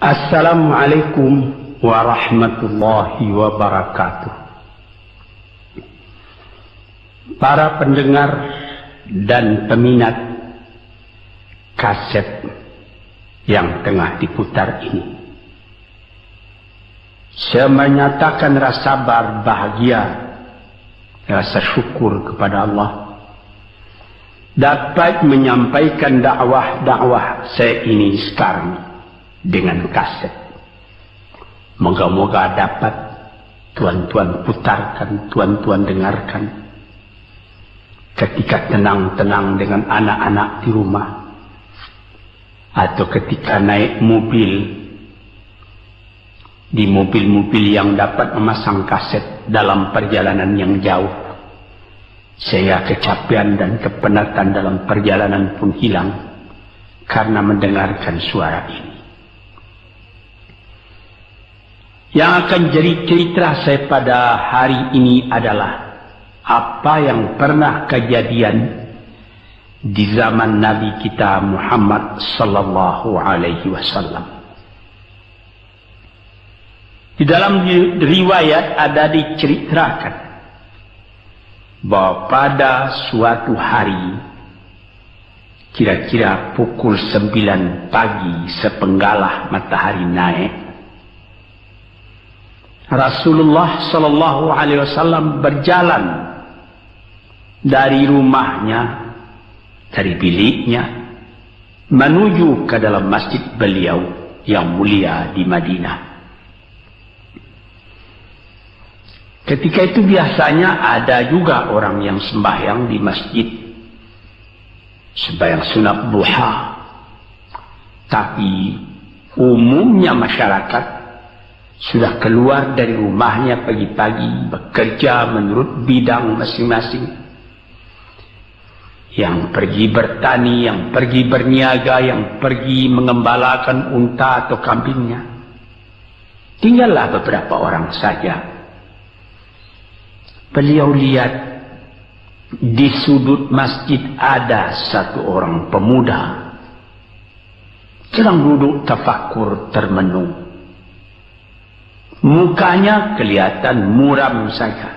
Assalamualaikum warahmatullahi wabarakatuh. Para pendengar dan peminat kaset yang tengah diputar ini, saya menyatakan rasa bahagia, rasa syukur kepada Allah dapat menyampaikan dakwah saya ini sekarang dengan kaset. Moga-moga dapat tuan-tuan putarkan, tuan-tuan dengarkan ketika tenang-tenang dengan anak-anak di rumah, atau ketika naik mobil, di mobil-mobil yang dapat memasang kaset dalam perjalanan yang jauh, sehingga kecapean dan kepenatan dalam perjalanan pun hilang karena mendengarkan suara ini. Yang akan jadi cerita saya pada hari ini adalah apa yang pernah kejadian di zaman Nabi kita Muhammad sallallahu alaihi wasallam. Di dalam riwayat ada diceritakan bahwa pada suatu hari, kira-kira pukul 9 pagi sepenggalah matahari naik, Rasulullah sallallahu alaihi wasallam berjalan dari rumahnya, dari biliknya, menuju ke dalam masjid beliau yang mulia di Madinah. Ketika itu biasanya ada juga orang yang sembahyang di masjid, sembahyang sunat duha. Tapi umumnya masyarakat sudah keluar dari rumahnya pagi-pagi, bekerja menurut bidang masing-masing. Yang pergi bertani, yang pergi berniaga, yang pergi mengembalakan unta atau kambingnya. Tinggallah beberapa orang saja. Beliau lihat di sudut masjid ada satu orang pemuda sedang duduk tafakur termenung. Mukanya kelihatan muram saja,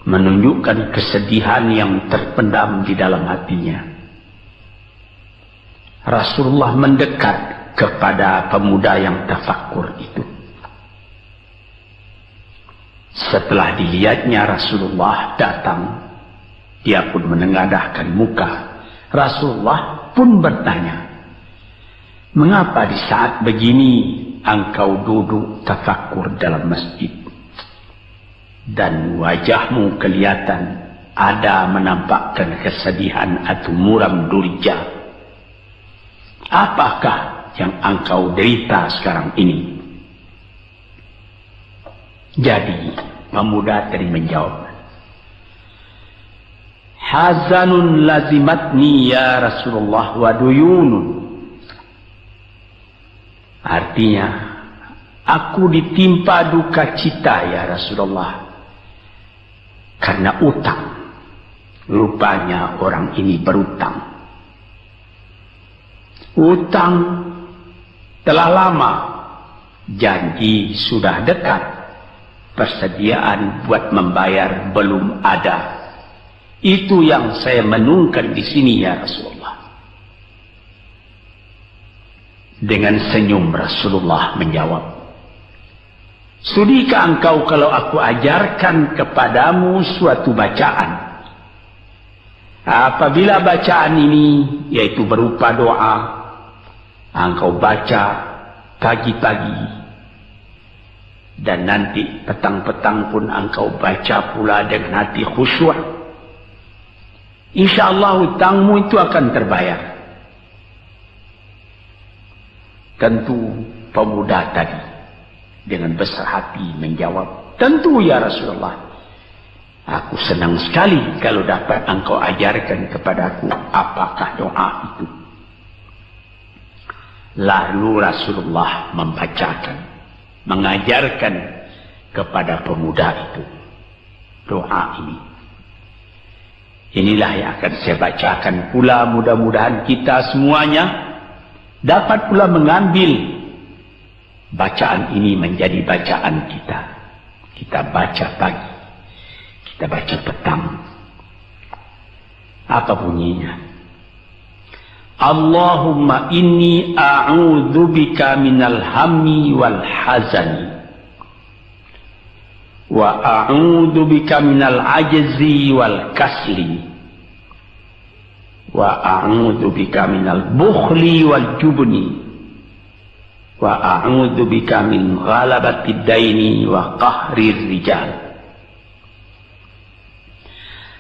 menunjukkan kesedihan yang terpendam di dalam hatinya. Rasulullah mendekat kepada pemuda yang tafakur itu. Setelah dilihatnya Rasulullah datang, dia pun menengadahkan muka. Rasulullah pun bertanya, "Mengapa di saat begini engkau duduk tafakur dalam masjid? Dan wajahmu kelihatan ada menampakkan kesedihan atau muram durja. Apakah yang engkau derita sekarang ini?" Jadi pemuda tadi menjawab, "Hazanun lazimatni ya Rasulullah wa duyunun." Artinya, aku ditimpa duka cita ya Rasulullah karena utang. Rupanya orang ini berutang. Utang telah lama, janji sudah dekat, persediaan buat membayar belum ada. Itu yang saya menungkan di sini ya Rasulullah. Dengan senyum Rasulullah menjawab, "Sudikah engkau kalau aku ajarkan kepadamu suatu bacaan? Apabila bacaan ini, yaitu berupa doa, engkau baca pagi-pagi, dan nanti petang-petang pun engkau baca pula dengan hati khusyuk, insyaallah hutangmu itu akan terbayar." Tentu pemuda tadi dengan besar hati menjawab, "Tentu ya Rasulullah. Aku senang sekali kalau dapat engkau ajarkan kepadaku apakah doa itu." Lalu Rasulullah membacakan, mengajarkan kepada pemuda itu doa ini. Inilah yang akan saya bacakan pula, mudah-mudahan kita semuanya dapat pula mengambil bacaan ini menjadi bacaan kita. Kita baca pagi, kita baca petang. Apa bunyinya? Allahumma inni a'udzubika minal hammi wal hazani wa a'udzubika minal ajzi wal kasli wa a'udzubika minal bukhli wal jubni wa a'udzubika min ghalabati daini wa qahrir rijal.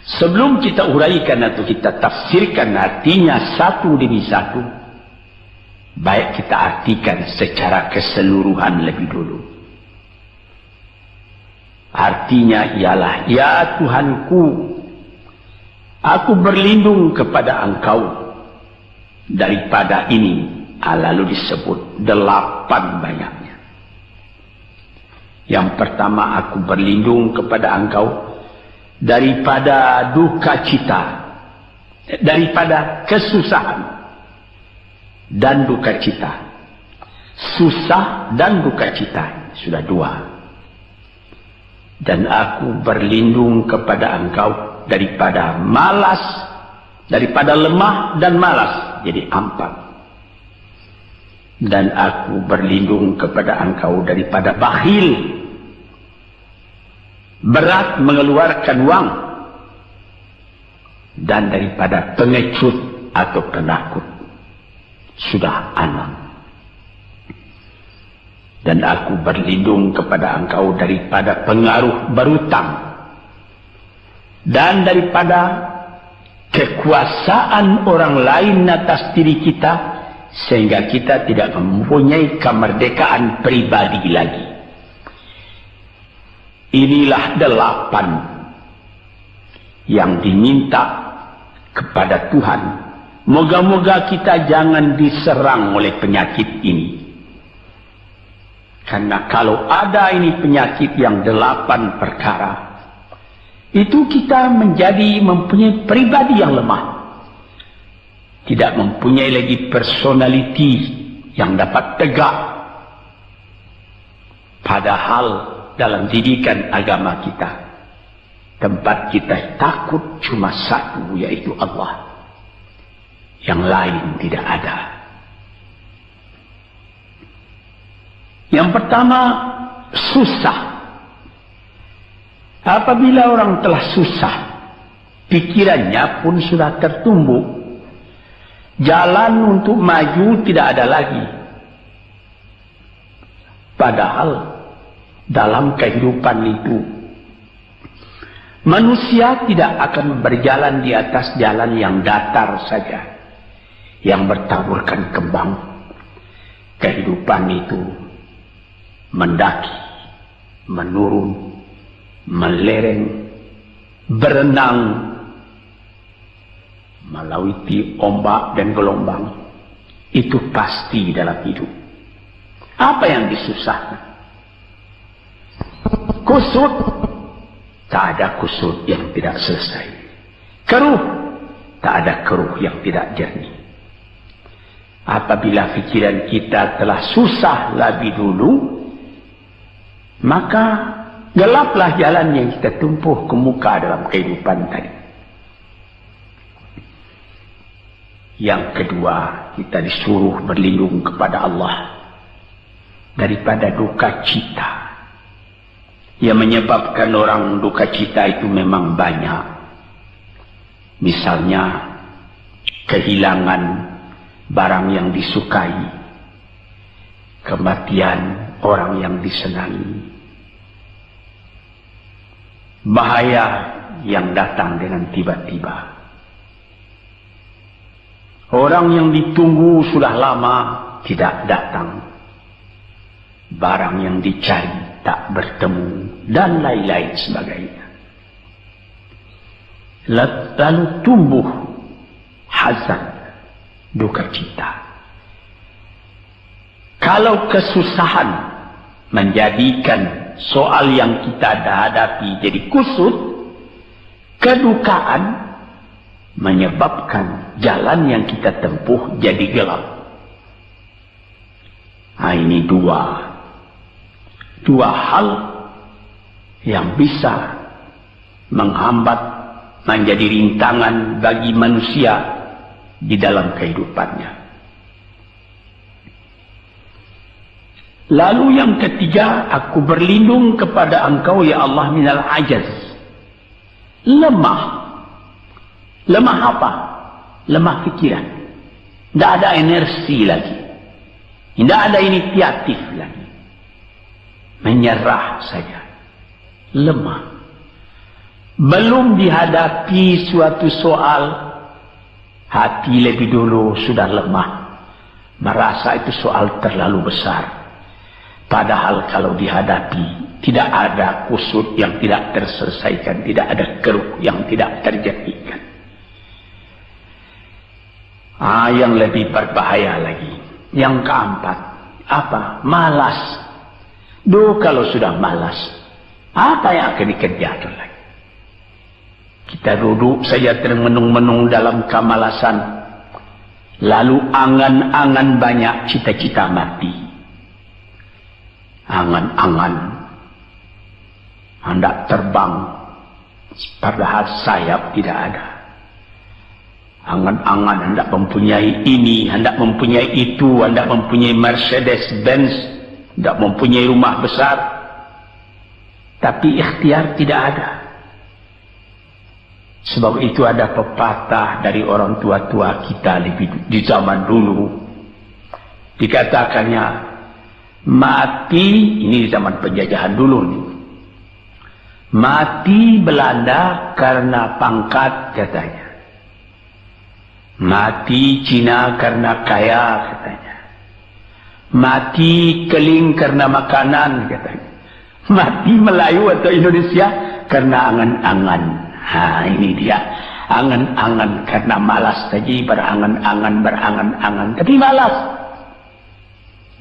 Sebelum kita uraikan atau kita tafsirkan artinya satu demi satu, baik kita artikan secara keseluruhan lebih dulu. Artinya ialah, ya Tuhanku, aku berlindung kepada Engkau daripada ini. Lalu disebut 8 banyaknya. Yang pertama, aku berlindung kepada Engkau daripada duka cita, daripada kesusahan dan duka cita. Susah dan duka cita, sudah 2. Dan aku berlindung kepada Engkau daripada malas, daripada lemah dan malas, jadi 4. Dan aku berlindung kepada Engkau daripada bakhil, berat mengeluarkan wang, dan daripada pengecut atau penakut, sudah 6. Dan aku berlindung kepada Engkau daripada pengaruh berutang dan daripada kekuasaan orang lain atas diri kita, sehingga kita tidak mempunyai kemerdekaan pribadi lagi. Inilah 8 yang diminta kepada Tuhan. Moga-moga kita jangan diserang oleh penyakit ini. Karena kalau ada ini penyakit yang 8 perkara, itu kita mempunyai pribadi yang lemah. Tidak mempunyai lagi personality yang dapat tegak. Padahal dalam didikan agama kita, tempat kita takut cuma satu, yaitu Allah. Yang lain tidak ada. Yang pertama, susah. Apabila orang telah susah, pikirannya pun sudah tertumbuk. Jalan untuk maju tidak ada lagi. Padahal dalam kehidupan itu, manusia tidak akan berjalan di atas jalan yang datar saja, yang bertaburkan kembang. Kehidupan itu mendaki, menurun, melereng, berenang, melalui ombak dan gelombang. Itu pasti dalam hidup. Apa yang disusahkan? Kusut, tak ada kusut yang tidak selesai. Keruh, tak ada keruh yang tidak jernih. Apabila pikiran kita telah susah lebih dulu, maka gelaplah jalan yang kita tempuh ke muka dalam kehidupan tadi. Yang kedua, kita disuruh berlindung kepada Allah daripada duka cita. Yang menyebabkan orang duka cita itu memang banyak. Misalnya kehilangan barang yang disukai, kematian orang yang disenangi, bahaya yang datang dengan tiba-tiba, orang yang ditunggu sudah lama tidak datang, barang yang dicari tak bertemu, dan lain-lain sebagainya. Lalu tumbuh hazan, duka cita. Kalau kesusahan menjadikan soal yang kita hadapi jadi kusut, kedukaan menyebabkan jalan yang kita tempuh jadi gelap. Ini 2 dua hal yang bisa menghambat, menjadi rintangan bagi manusia di dalam kehidupannya. Lalu yang ketiga, aku berlindung kepada Engkau ya Allah minal ajaz. Lemah. Lemah apa? Lemah pikiran. Tidak ada energi lagi. Tidak ada inisiatif lagi. Menyerah saja. Lemah. Belum dihadapi suatu soal, hati lebih dulu sudah lemah. Merasa itu soal terlalu besar. Padahal kalau dihadapi, tidak ada kusut yang tidak terselesaikan, tidak ada keruh yang tidak terjadikan. Yang lebih berbahaya lagi, yang keempat, apa? Malas. Kalau sudah malas, apa yang akan dikerjakan lagi? Kita duduk saja termenung-menung dalam kemalasan, lalu angan-angan banyak, cita-cita mati. Angan-angan hendak terbang, padahal sayap tidak ada. Angan-angan hendak mempunyai ini, hendak mempunyai itu, hendak mempunyai Mercedes-Benz, hendak mempunyai rumah besar, tapi ikhtiar tidak ada. Sebab itu ada pepatah dari orang tua-tua kita di zaman dulu, dikatakannya, mati, ini di zaman penjajahan dulu nih. Mati Belanda karena pangkat katanya. Mati Cina karena kaya katanya. Mati Keling karena makanan katanya. Mati Melayu atau Indonesia karena angan-angan. Ini dia. Angan-angan karena malas saja, berangan-angan. Tapi malas.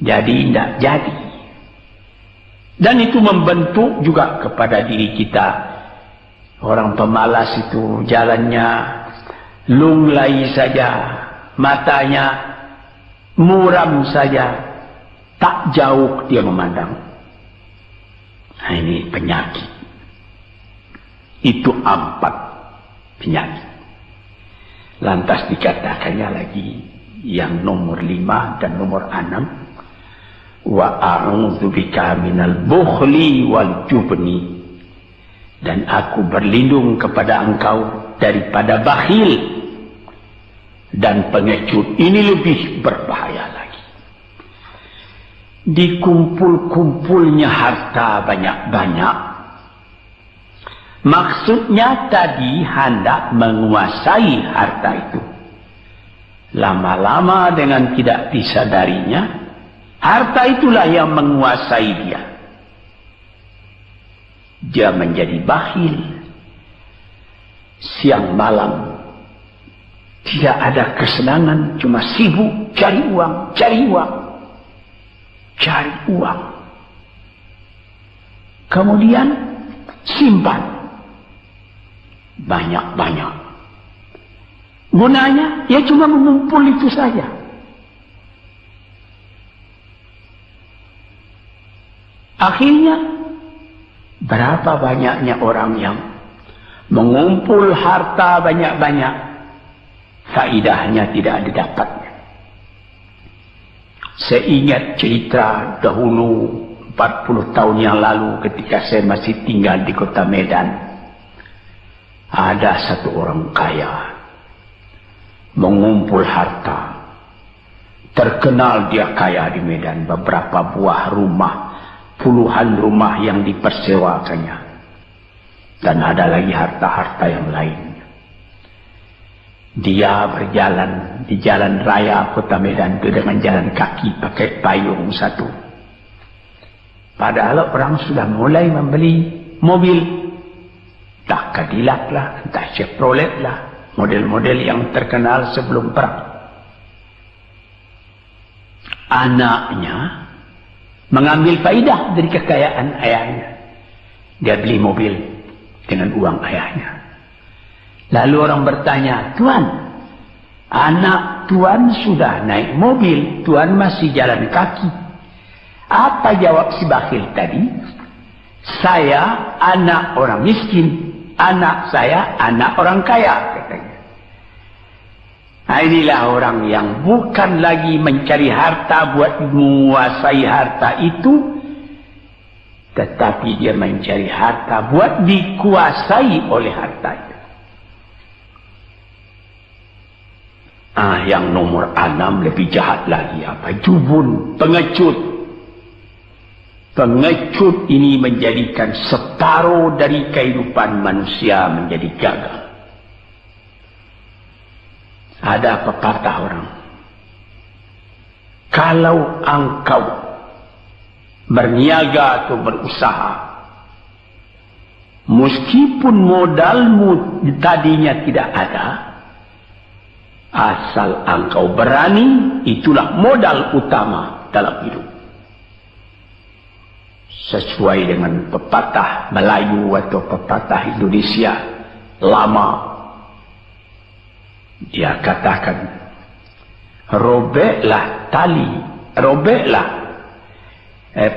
Jadi tidak jadi. Dan itu membentuk juga kepada diri kita. Orang pemalas itu jalannya lunglai saja, matanya muram saja, tak jauh dia memandang. Ini penyakit. Itu 4 penyakit. Lantas dikatakannya lagi yang nomor 5 dan nomor 6. Wa a'udzubika minal bukhli wal jubni, dan aku berlindung kepada Engkau daripada bakhil dan pengecut. Ini lebih berbahaya lagi. Dikumpul-kumpulnya harta banyak-banyak, maksudnya tadi hendak menguasai harta itu. Lama-lama dengan tidak disadarinya, harta itulah yang menguasai dia. Dia menjadi bakhil. Siang malam tidak ada kesenangan, cuma sibuk cari uang. Kemudian simpan banyak-banyak. Gunanya ya cuma mengumpul itu saja. Akhirnya, berapa banyaknya orang yang mengumpul harta banyak-banyak, faidahnya tidak didapatnya. Saya ingat cerita dahulu 40 tahun yang lalu ketika saya masih tinggal di kota Medan. Ada satu orang kaya mengumpul harta. Terkenal dia kaya di Medan, beberapa buah rumah, puluhan rumah yang dipersewakannya, dan ada lagi harta-harta yang lain. Dia berjalan di jalan raya kota Medan itu dengan jalan kaki pakai payung satu. Padahal orang sudah mulai membeli mobil, entah Cadillac lah, entah Chevrolet lah, model-model yang terkenal sebelum perang. Anaknya mengambil faidah dari kekayaan ayahnya. Dia beli mobil dengan uang ayahnya. Lalu orang bertanya, Tuan, anak Tuan sudah naik mobil, Tuan masih jalan kaki. Apa jawab si bakhil tadi? Saya anak orang miskin, anak saya anak orang kaya, katanya. Nah, inilah orang yang bukan lagi mencari harta buat menguasai harta itu, tetapi dia mencari harta buat dikuasai oleh harta itu. Yang nomor 6 lebih jahat lagi. Apa? Jubun, pengecut. Pengecut ini menjadikan separuh dari kehidupan manusia menjadi gagal. Ada pepatah orang, kalau engkau berniaga atau berusaha, meskipun modalmu tadinya tidak ada, asal engkau berani, itulah modal utama dalam hidup. Sesuai dengan pepatah Melayu atau pepatah Indonesia lama, dia katakan,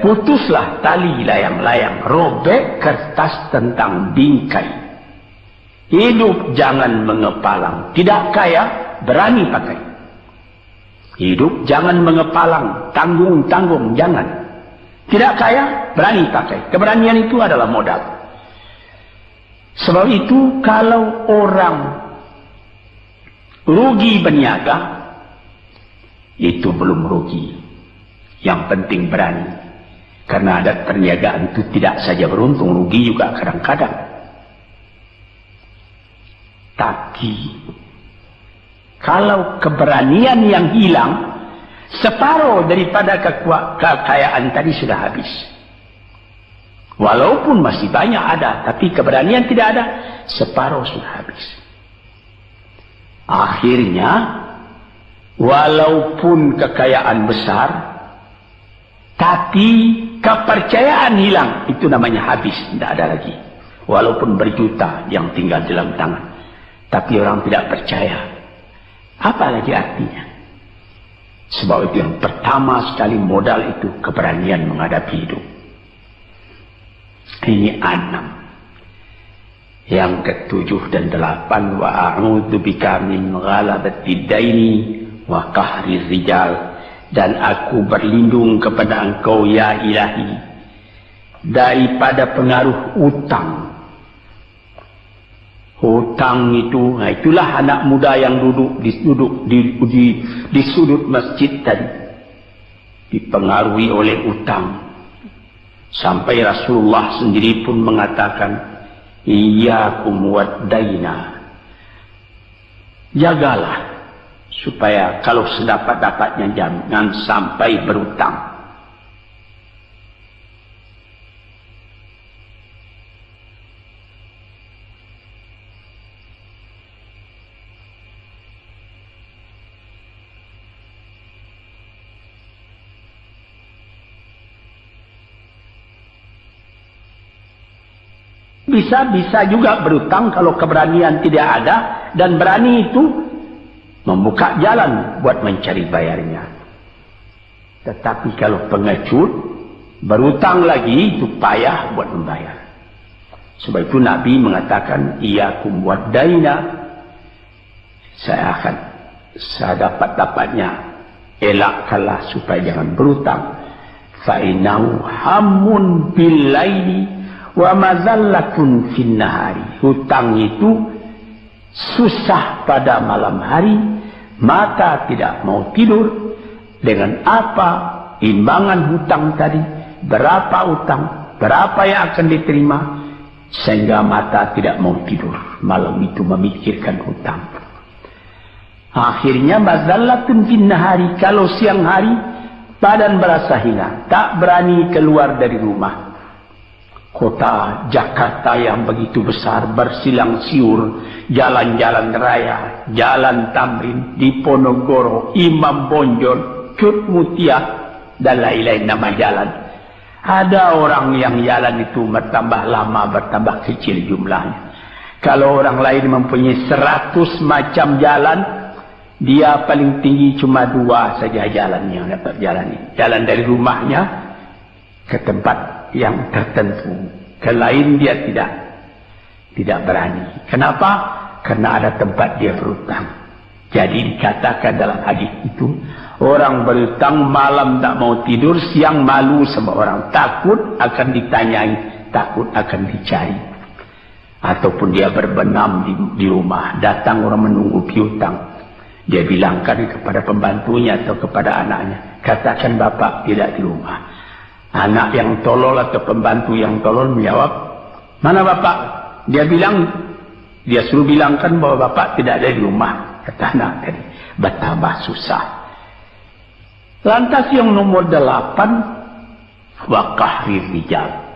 putuslah tali layang-layang, robek kertas tentang bingkai. Hidup jangan mengepalang, tidak kaya berani pakai. Hidup jangan mengepalang, tanggung-tanggung jangan. Tidak kaya berani pakai. Keberanian itu adalah modal. Sebab itu kalau orang rugi berniaga, itu belum rugi. Yang penting berani. Karena adat perniagaan itu tidak saja beruntung, rugi juga kadang-kadang. Tapi kalau keberanian yang hilang, separuh daripada kekayaan tadi sudah habis. Walaupun masih banyak ada, tapi keberanian tidak ada, separuh sudah habis. Akhirnya, walaupun kekayaan besar, tapi kepercayaan hilang, itu namanya habis, tidak ada lagi. Walaupun berjuta yang tinggal dalam tangan, tapi orang tidak percaya. Apa lagi artinya? Sebab itu yang pertama sekali modal itu keberanian menghadapi hidup. Ini 6. Yang ke-7 dan 8, wa a'udzu bika min ghalabatid daini wa qahri rijal, dan aku berlindung kepada Engkau ya Ilahi daripada pengaruh utang. Hutang itu, itulah anak muda yang duduk di sudut masjid tadi, dipengaruhi oleh utang. Sampai Rasulullah sendiri pun mengatakan, iyyakum wad-daina. Jagalah supaya kalau sedapat-dapatnya jangan sampai berutang. Bisa juga berutang kalau keberanian tidak ada, dan berani itu membuka jalan buat mencari bayarnya. Tetapi kalau pengecut berutang lagi, itu payah buat membayar. Sebab itu Nabi mengatakan, iyyakum wad-daina, saya akan sedapat-dapatnya elakkanlah supaya jangan berutang. Fa innahu hammun bil laili wa mazallatun fin nahari. Hutang itu susah pada malam hari, mata tidak mau tidur. Dengan apa imbangan hutang tadi, berapa utang, berapa yang akan diterima, sehingga mata tidak mau tidur malam itu memikirkan hutang. Akhirnya mazallatun fin nahari, kalau siang hari badan berasa hina, tak berani keluar dari rumah. Kota Jakarta yang begitu besar, bersilang siur, jalan-jalan raya, jalan Tamrin, Diponegoro, Imam Bonjol, Cut Mutia, dan lain-lain nama jalan. Ada orang yang jalan itu bertambah lama, bertambah kecil jumlahnya. Kalau orang lain mempunyai 100 macam jalan, dia paling tinggi cuma 2 saja jalan yang dapat jalani. Jalan dari rumahnya ke tempat yang tertentu, ke lain dia tidak berani. Kenapa? Karena ada tempat dia berhutang. Jadi dikatakan dalam hadis itu, orang berhutang malam tak mau tidur, siang malu sama orang, takut akan ditanyai, takut akan dicari. Ataupun dia berbenam di rumah, datang orang menunggu piutang, dia bilangkan kepada pembantunya atau kepada anaknya, katakan bapak tidak di rumah. Anak yang tolol atau pembantu yang tolol menjawab, mana bapak? Dia suruh bilangkan bahwa bapak tidak ada di rumah. Kata anak tadi, betapa susah. Lantas yang nomor 8, wa qahrir rijal.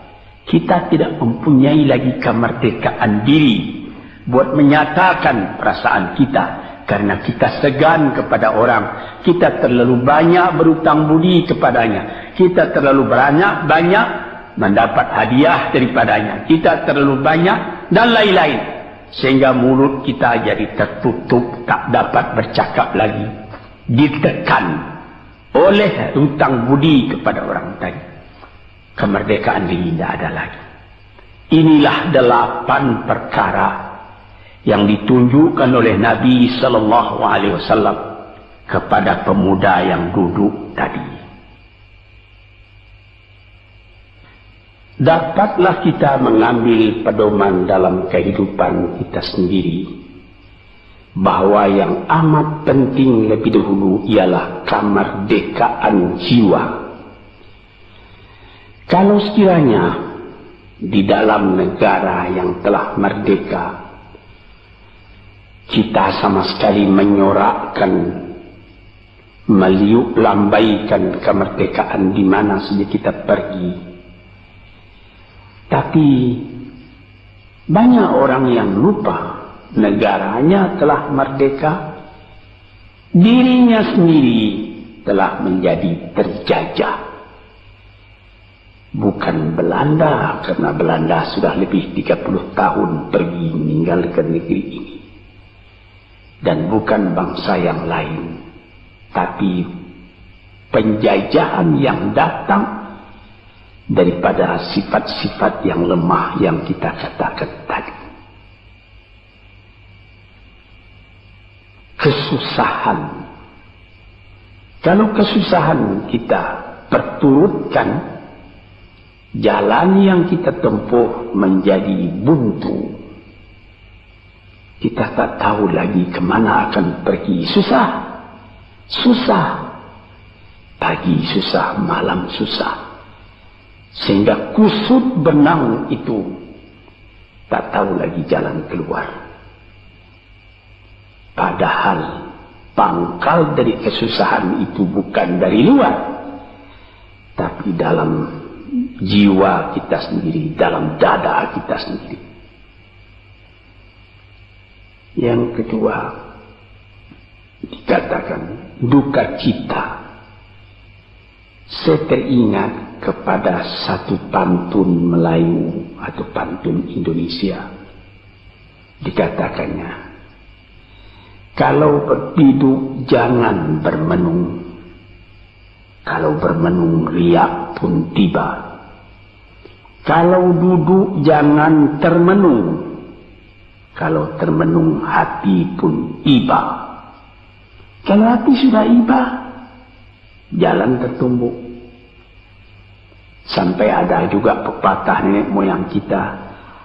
Kita tidak mempunyai lagi kemerdekaan diri buat menyatakan perasaan kita, karena kita segan kepada orang, kita terlalu banyak berutang budi kepadanya, kita terlalu banyak mendapat hadiah daripadanya, kita terlalu banyak dan lain-lain, sehingga mulut kita jadi tertutup, tak dapat bercakap lagi, ditekan oleh hutang budi kepada orang tadi. Kemerdekaan diri tidak ada lagi. Inilah 8 perkara yang ditunjukkan oleh Nabi sallallahu alaihi wasallam kepada pemuda yang duduk tadi. Dapatlah kita mengambil pedoman dalam kehidupan kita sendiri, bahwa yang amat penting lebih dahulu ialah kemerdekaan jiwa. Kalau sekiranya di dalam negara yang telah merdeka kita sama sekali menyorakkan, meliuk lambaikan kemerdekaan di mana saja kita pergi, tapi banyak orang yang lupa negaranya telah merdeka, dirinya sendiri telah menjadi terjajah. Bukan Belanda, karena Belanda sudah lebih 30 tahun pergi meninggalkan negeri ini. Dan bukan bangsa yang lain, tapi penjajahan yang datang daripada sifat-sifat yang lemah yang kita katakan tadi. Kesusahan. Kalau kesusahan kita perturutkan, jalan yang kita tempuh menjadi buntu, kita tak tahu lagi kemana akan pergi. Susah, pagi susah, malam susah, sehingga kusut benang itu tak tahu lagi jalan keluar. Padahal pangkal dari kesusahan itu bukan dari luar, tapi dalam jiwa kita sendiri, dalam dada kita sendiri. Yang kedua, dikatakan duka cita. Saya teringat kepada satu pantun Melayu atau pantun Indonesia. Dikatakannya, kalau berpiduk jangan bermenung, kalau bermenung riak pun tiba. Kalau duduk jangan termenung, kalau termenung hati pun iba. Kalau hati sudah iba, jalan tertumbuk. Sampai ada juga pepatah nenek moyang kita,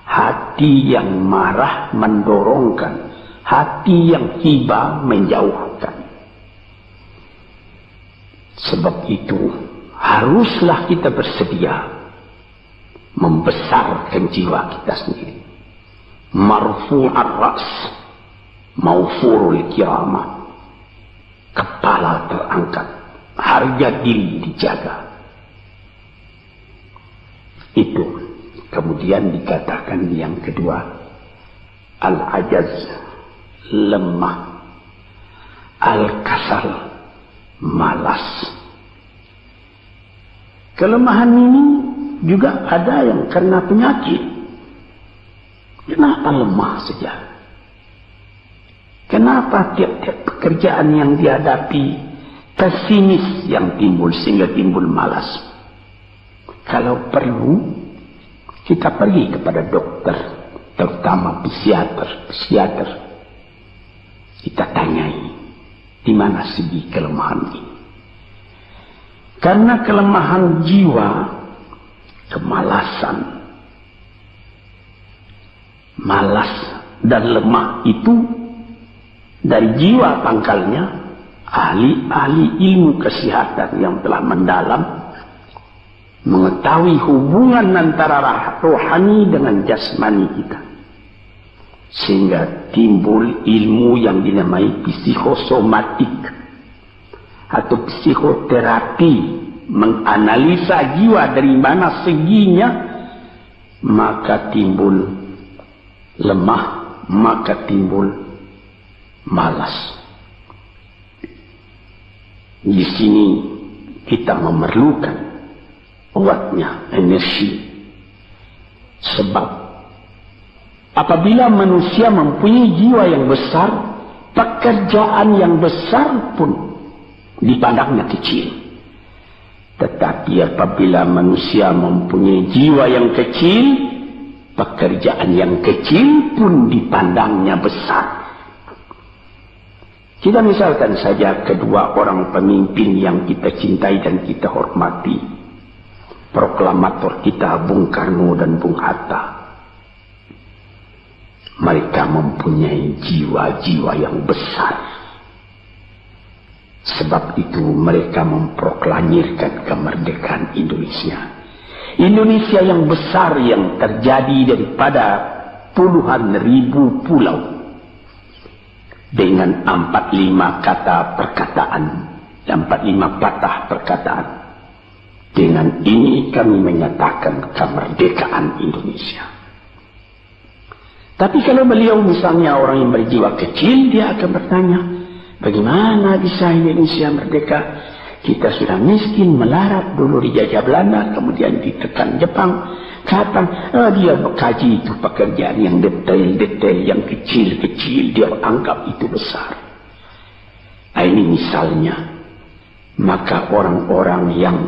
hati yang marah mendorongkan, hati yang iba menjauhkan. Sebab itu haruslah kita bersedia membesarkan jiwa kita sendiri. Marfu'ar ra's, maufurul kiramah. Kepala terangkat, harga diri dijaga. Itu. Kemudian dikatakan yang kedua, al-ajaz, lemah, al-kasal, malas. Kelemahan ini juga ada yang karena penyakit. Kenapa lemah saja? Kenapa tiap-tiap pekerjaan yang dihadapi pesimis yang timbul sehingga timbul malas? kalau perlu kita pergi kepada dokter, terutama psikiater. Kita tanyai di mana segi kelemahan ini. Karena kelemahan jiwa, kemalasan, malas dan lemah itu dari jiwa pangkalnya. Ahli-ahli ilmu kesehatan yang telah mendalam mengetahui hubungan antara rohani dengan jasmani kita, sehingga timbul ilmu yang dinamai psikosomatik atau psikoterapi, menganalisa jiwa dari mana seginya, maka timbul lemah, maka timbul malas. Di sini kita memerlukan kuatnya energi. Sebab apabila manusia mempunyai jiwa yang besar, pekerjaan yang besar pun dipandangnya kecil. Tetapi apabila manusia mempunyai jiwa yang kecil, pekerjaan yang kecil pun dipandangnya besar. Kita misalkan saja kedua orang pemimpin yang kita cintai dan kita hormati, proklamator kita Bung Karno dan Bung Hatta. Mereka mempunyai jiwa-jiwa yang besar. Sebab itu mereka memproklamirkan kemerdekaan Indonesia. Indonesia yang besar yang terjadi daripada puluhan ribu pulau. Dengan 45 kata perkataan, 45 patah perkataan. Dengan ini kami menyatakan kemerdekaan Indonesia. Tapi kalau beliau misalnya orang yang berjiwa kecil, dia akan bertanya, bagaimana bisa Indonesia merdeka? Kita sudah miskin, melarat, dulu dijajah Belanda, kemudian ditekan Jepang. Kapan dia mengkaji itu pekerjaan yang detail-detail, yang kecil-kecil, dia anggap itu besar. Ini misalnya. Maka orang-orang yang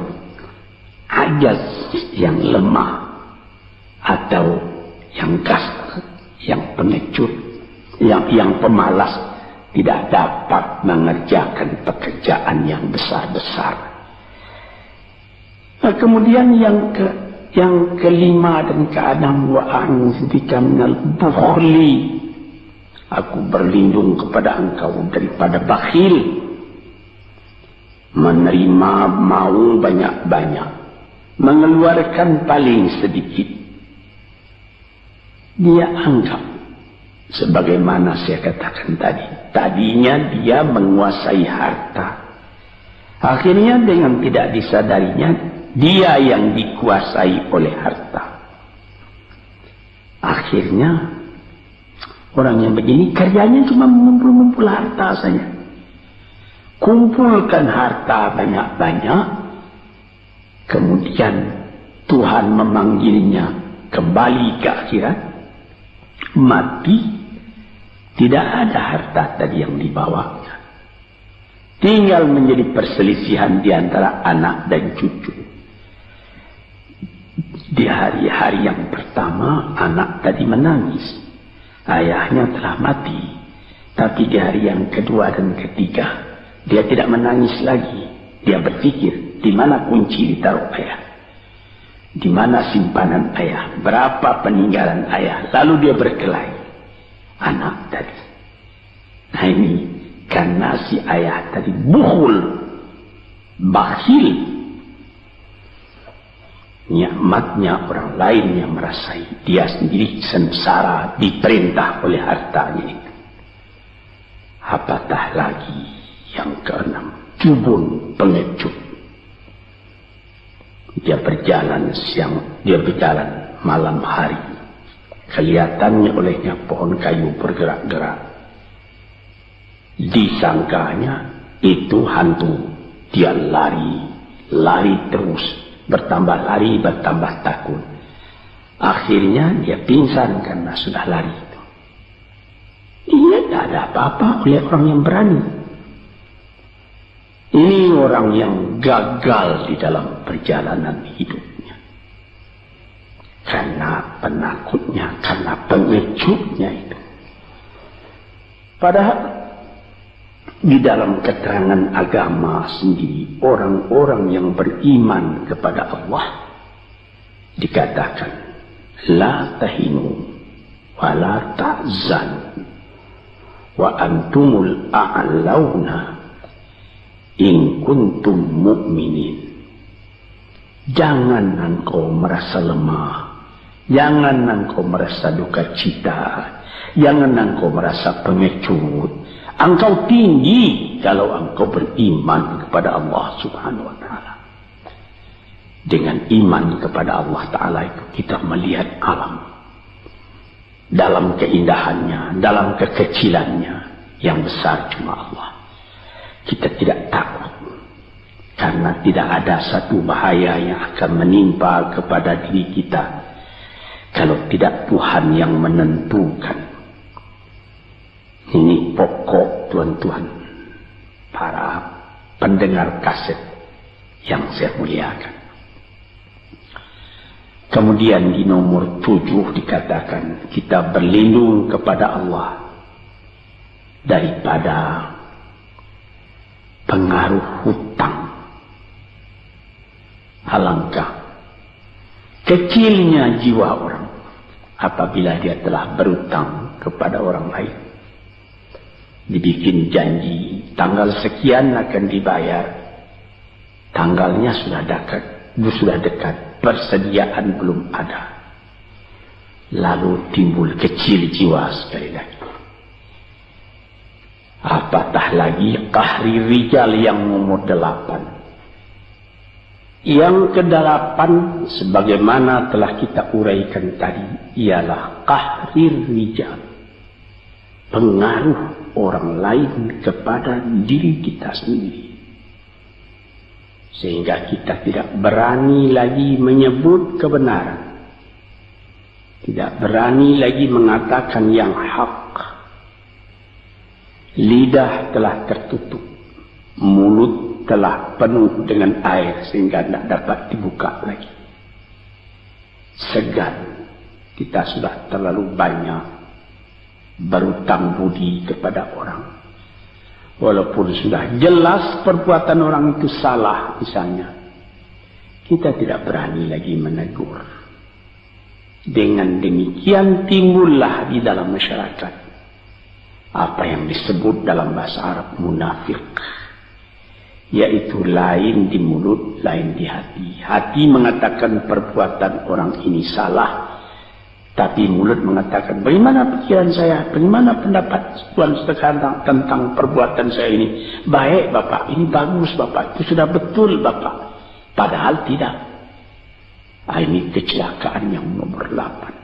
ajaz, yang lemah, atau yang kasar, yang pengecut, yang pemalas, tidak dapat mengerjakan pekerjaan yang besar-besar. Kemudian yang kelima dan keenam, wa a'udzubika minal bukhli, aku berlindung kepada engkau daripada bakhil, menerima mau banyak-banyak, mengeluarkan paling sedikit. Dia anggap, sebagaimana saya katakan tadinya dia menguasai harta, akhirnya dengan tidak disadarinya dia yang dikuasai oleh harta. Akhirnya orang yang begini kerjanya cuma mengumpul-ngumpul harta saja. Kumpulkan harta banyak-banyak, kemudian Tuhan memanggilnya kembali ke akhirat, mati, tidak ada harta tadi yang dibawanya. Tinggal menjadi perselisihan di antara anak dan cucu. Di hari-hari yang pertama, anak tadi menangis. Ayahnya telah mati. Tapi di hari yang kedua dan ketiga, dia tidak menangis lagi. Dia berpikir, di mana kunci ditaruh ayah? Di mana simpanan ayah? Berapa peninggalan ayah? Lalu dia berkelahi. Anak tadi. Nah ini, karena si ayah tadi bukhul, bakhil. Nikmatnya orang lain yang merasai, dia sendiri sengsara diperintah oleh hartanya itu. Apatah lagi yang keenam, jubun, pengecut. Dia berjalan siang, dia berjalan malam hari. Kelihatannya olehnya pohon kayu bergerak-gerak. Disangkanya itu hantu. Dia lari terus. Bertambah lari, bertambah takut. Akhirnya dia pingsan karena sudah lari itu. Dia tidak ada apa-apa oleh orang yang berani. Ini orang yang gagal di dalam perjalanan hidupnya. penakutnya, karena pengejutnya itu. Padahal di dalam keterangan agama sendiri, orang-orang yang beriman kepada Allah dikatakan la tahinu wa la tahzanu wa antumul a'launa in kuntum mu'minin. Jangan engkau merasa lemah, jangan engkau merasa duka cita, jangan engkau merasa pengecut. Engkau tinggi kalau engkau beriman kepada Allah Subhanahu wa Ta'ala. Dengan iman kepada Allah Ta'ala itu kita melihat alam dalam keindahannya, dalam kekecilannya. Yang besar cuma Allah. Kita tidak takut karena tidak ada satu bahaya yang akan menimpa kepada diri kita kalau tidak Tuhan yang menentukan. Ini pokok tuan-tuan, para pendengar kaset yang saya muliakan. Kemudian di nomor 7 dikatakan kita berlindung kepada Allah daripada pengaruh hutang. Alangkah kecilnya jiwa orang apabila dia telah berutang kepada orang lain. Dibikin janji tanggal sekian akan dibayar, tanggalnya sudah dekat, persediaan belum ada, lalu timbul kecil jiwa sekali lagi. Apatah lagi qahri rijal yang nomor 8. Yang ke-8 sebagaimana telah kita uraikan tadi ialah qahri rijal, pengaruh orang lain kepada diri kita sendiri, sehingga kita tidak berani lagi menyebut kebenaran, tidak berani lagi mengatakan yang hak. Lidah telah tertutup, mulut telah penuh dengan air sehingga tidak dapat dibuka lagi. Segan, kita sudah terlalu banyak berutang budi kepada orang. Walaupun sudah jelas perbuatan orang itu salah misalnya, kita tidak berani lagi menegur. Dengan demikian timbullah di dalam masyarakat apa yang disebut dalam bahasa Arab munafik, yaitu lain di mulut, lain di hati. Hati mengatakan perbuatan orang ini salah, tapi mulut mengatakan, bagaimana pikiran saya, bagaimana pendapat Tuhan sekarang tentang perbuatan saya ini. Baik Bapak, ini bagus Bapak, itu sudah betul Bapak. Padahal tidak. Ini kecelakaan yang nomor 8.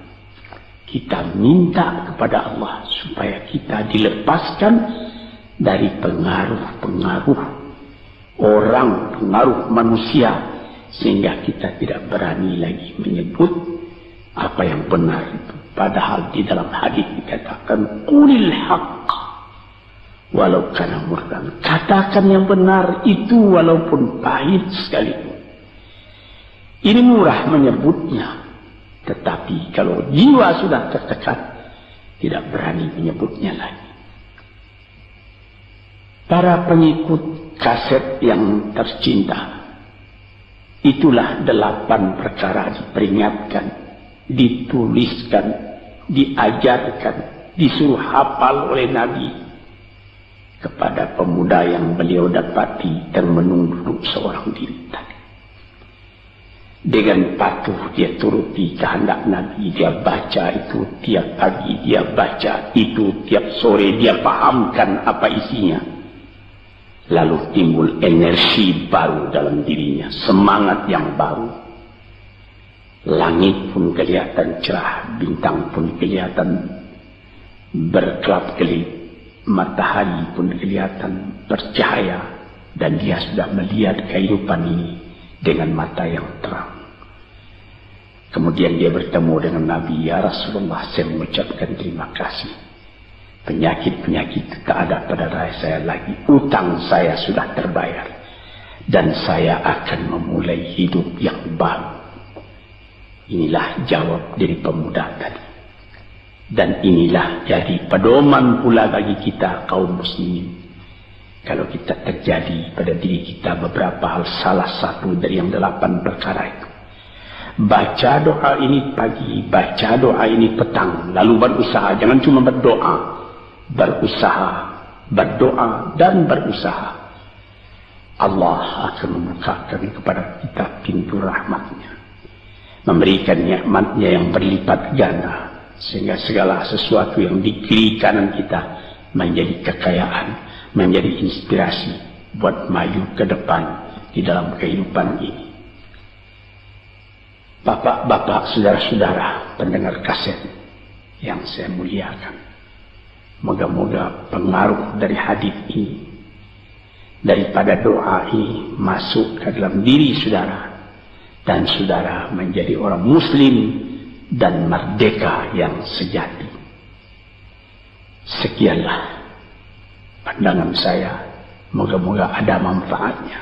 Kita minta kepada Allah supaya kita dilepaskan dari pengaruh-pengaruh orang, pengaruh manusia, sehingga kita tidak berani lagi menyebut apa yang benar itu. Padahal di dalam hadis dikatakan qulil haqq walau kana murran. Katakan yang benar itu walaupun pahit sekalipun. Ini murah menyebutnya, tetapi kalau jiwa sudah tertekan tidak berani menyebutnya lagi. Para pengikut kaset yang tercinta, itulah 8 perkara diperingatkan, dituliskan, diajarkan, disuruh hafal oleh Nabi kepada pemuda yang beliau dapati dan menunggu seorang diri tadi. Dengan patuh dia turuti kehendak Nabi, dia baca itu tiap pagi, dia baca itu tiap sore, dia pahamkan apa isinya. Lalu timbul energi baru dalam dirinya, semangat yang baru. Langit pun kelihatan cerah, bintang pun kelihatan berkelap-kelip, matahari pun kelihatan bercahaya, dan dia sudah melihat kehidupan ini dengan mata yang terang. Kemudian dia bertemu dengan Nabi, ya Rasulullah, saya mengucapkan terima kasih. Penyakit-penyakit tak ada pada saya lagi. Utang saya sudah terbayar. Dan saya akan memulai hidup yang baru. Inilah jawab dari pemuda tadi. Dan inilah jadi pedoman pula bagi kita kaum muslimin. Kalau kita terjadi pada diri kita beberapa hal, salah satu dari yang 8 perkara itu, baca doa ini pagi, baca doa ini petang, lalu berusaha, jangan cuma berdoa, berusaha, berdoa dan berusaha. Allah akan membukakan kepada kita pintu rahmatnya, memberikan nikmatnya yang berlipat ganda, sehingga segala sesuatu yang di kiri kanan kita menjadi kekayaan, menjadi inspirasi buat maju ke depan di dalam kehidupan ini. Bapak-bapak, saudara-saudara pendengar kaset yang saya muliakan, moga-moga pengaruh dari hadis ini, daripada doa ini masuk ke dalam diri saudara, dan saudara menjadi orang muslim dan merdeka yang sejati. Sekianlah pandangan saya, moga-moga ada manfaatnya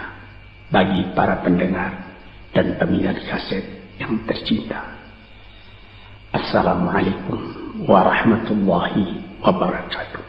bagi para pendengar dan peminat kaset yang tercinta. Assalamualaikum warahmatullahi wabarakatuh.